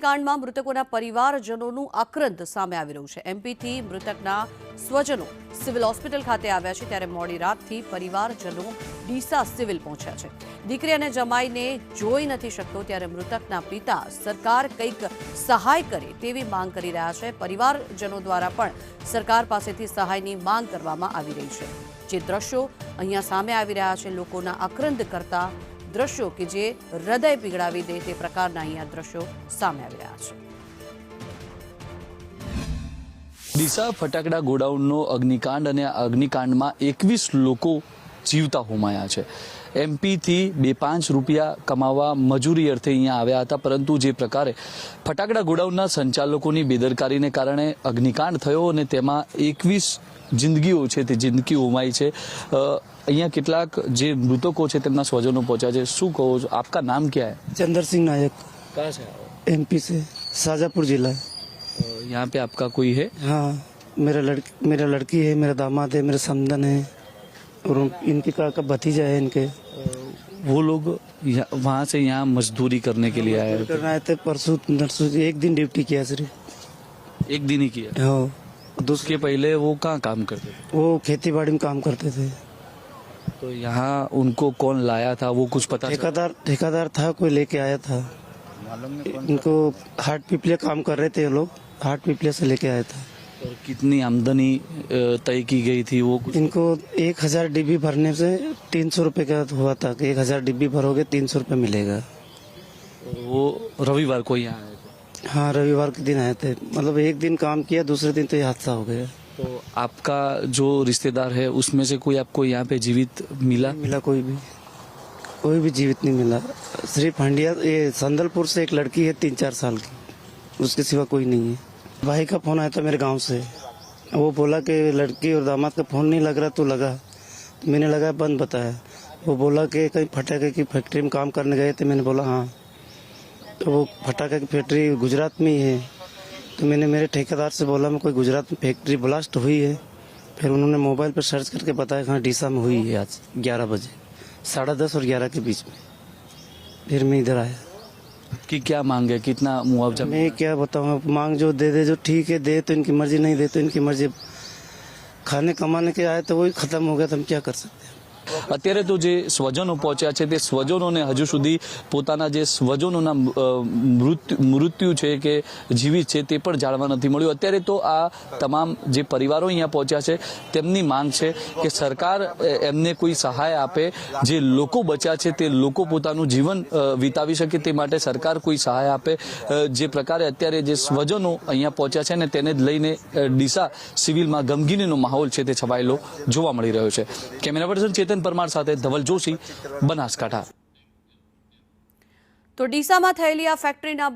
અગ્નિકાંડમાં મૃતકોના પરિવારજનોનું આક્રંદ સામે આવી રહ્યું છે। એમપીથી મૃતકના સ્વજનો સિવિલ હોસ્પિટલ ખાતે આવ્યા છે, ત્યારે મોડી રાતથી પરિવારજનો ડીસા સિવિલ પહોંચ્યા છે। દીકરી અને જમાઈને જોઈ નથી શકતો, ત્યારે મૃતકના પિતા સરકાર કંઈક સહાય કરે તેવી માંગ કરી રહ્યા છે। પરિવારજનો દ્વારા પણ સરકાર પાસેથી સહાયની માંગ કરવામાં આવી રહી છે। જે દ્રશ્યો અહીંયા સામે આવી રહ્યા છે, લોકોના આક્રંદ કરતા દ્રશ્યો કે જે હૃદય પીગળાવી દે તે પ્રકારના અહીંયા દ્રશ્યો સામે આવી રહ્યા છે। ડીસા ફટાકડા ગોડાઉનનો અગ્નિકાંડ અને અગ્નિકાંડમાં 21 લોકો જીવતા હોમાયા છે। એમપીથી 2-5 રૂપિયા કમાવા મજૂરી અર્થે અહીંયા આવ્યા હતા, પરંતુ જે પ્રકારે ફટાકડા ગોડાઉનના સંચાલકોની બેદરકારીને કારણે અગ્નિકાંડ થયો અને તેમાં 21 જિંદગીઓ છે તે જિંદગી હોમાઈ છે। અહીંયા કેટલાક જે મૃતકો છે તેમના સ્વજનો पहुंचा છે। શું કહો છો, આપકા નામ क्या है? चंद्र सिंह नायक। कहाँ से आए हो? एमपी से, शाजापुर जिला। यहाँ पे आपका कोई है? हाँ, मेरा लड़की है, मेरा दामाद है, मेरा समधन है और इनके का भतीजा है। इनके वो लोग वहाँ से यहाँ मजदूरी करने के लिए आए करना आए थे। परसों नरसों एक दिन ड्यूटी किया सिर्फ, एक दिन ही किया। हाँ, उसके पहले वो कहाँ काम करते थे? वो खेती बाड़ी में काम करते थे। तो यहाँ उनको कौन लाया था वो कुछ पता? ठेकेदार था, कोई लेके आया था। इनको हाट पिपलिया काम कर रहे थे, ये लोग हाट पिपलिया से लेके आया था। और कितनी आमदनी तय की गई थी वो कुछ? इनको 1000 डिब्बी भरने से 300 रुपए का हुआ था कि 1000 डिब्बी भरोगे 300 रुपए मिलेगा। वो रविवार को यहाँ आए थे? हाँ, रविवार के दिन आए थे। मतलब एक दिन काम किया, दूसरे दिन तो ये हादसा हो गया। तो आपका जो रिश्तेदार है उसमें से कोई आपको यहाँ पे जीवित मिला? मिला कोई भी जीवित नहीं मिला। सिर्फ हंडिया ये संदलपुर से एक लड़की है 3-4 साल की, उसके सिवा कोई नहीं है। भाई का फोन आया था मेरे गांव से, वो बोला कि लड़की और दामाद का फोन नहीं लग रहा, तो लगा। तो मैंने लगा बंद बताया। वो बोला कि कहीं फटाके की फैक्ट्री में काम करने गए थे। मैंने बोला हाँ। तो वो फटाके की फैक्ट्री गुजरात में ही है। तो मैंने मेरे ठेकेदार से बोला मैं कोई गुजरात में फैक्ट्री ब्लास्ट हुई है। फिर उन्होंने मोबाइल पर सर्च करके बताया हाँ डीसा में हुई है आज 11 बजे, 10:30 और 11 के बीच में। फिर मैं इधर आया। कि क्या मांग है, कितना मुआवजा? मैं क्या बताऊँ, मांग जो दे जो ठीक है, दे तो इनकी मर्जी, नहीं दे तो इनकी मर्जी। खाने कमाने के आए तो वही खत्म हो गया, तो हम क्या कर सकते हैं। અત્યારે તો જે સ્વજનો પહોંચ્યા છે તે સ્વજનોને હજુ સુધી પોતાના જે સ્વજનોના મૃત્યુ છે કે જીવિત છે તે પણ જાણવા નથી મળ્યું। અત્યારે તો આ તમામ જે પરિવારો અહીંયા પહોંચ્યા છે તેમની માંગ છે કે સરકાર એમને કોઈ સહાય આપે, જે લોકો બચ્યા છે તે લોકો પોતાનું જીવન વિતાવી શકે તે માટે સરકાર કોઈ સહાય આપે। જે પ્રકારે અત્યારે જે સ્વજનો અહીંયા પહોંચ્યા છે ને તેને જ લઈને ડીસા સિવિલમાં ગમગીનીનો માહોલ છે તે છવાયેલો જોવા મળી રહ્યો છે। કેમેરા પર્સન ચેતન પરમાર સાથે ધવલ જોશી, બનાસકાંઠા। તો ડીસામાં થયેલી આ ફેક્ટરીના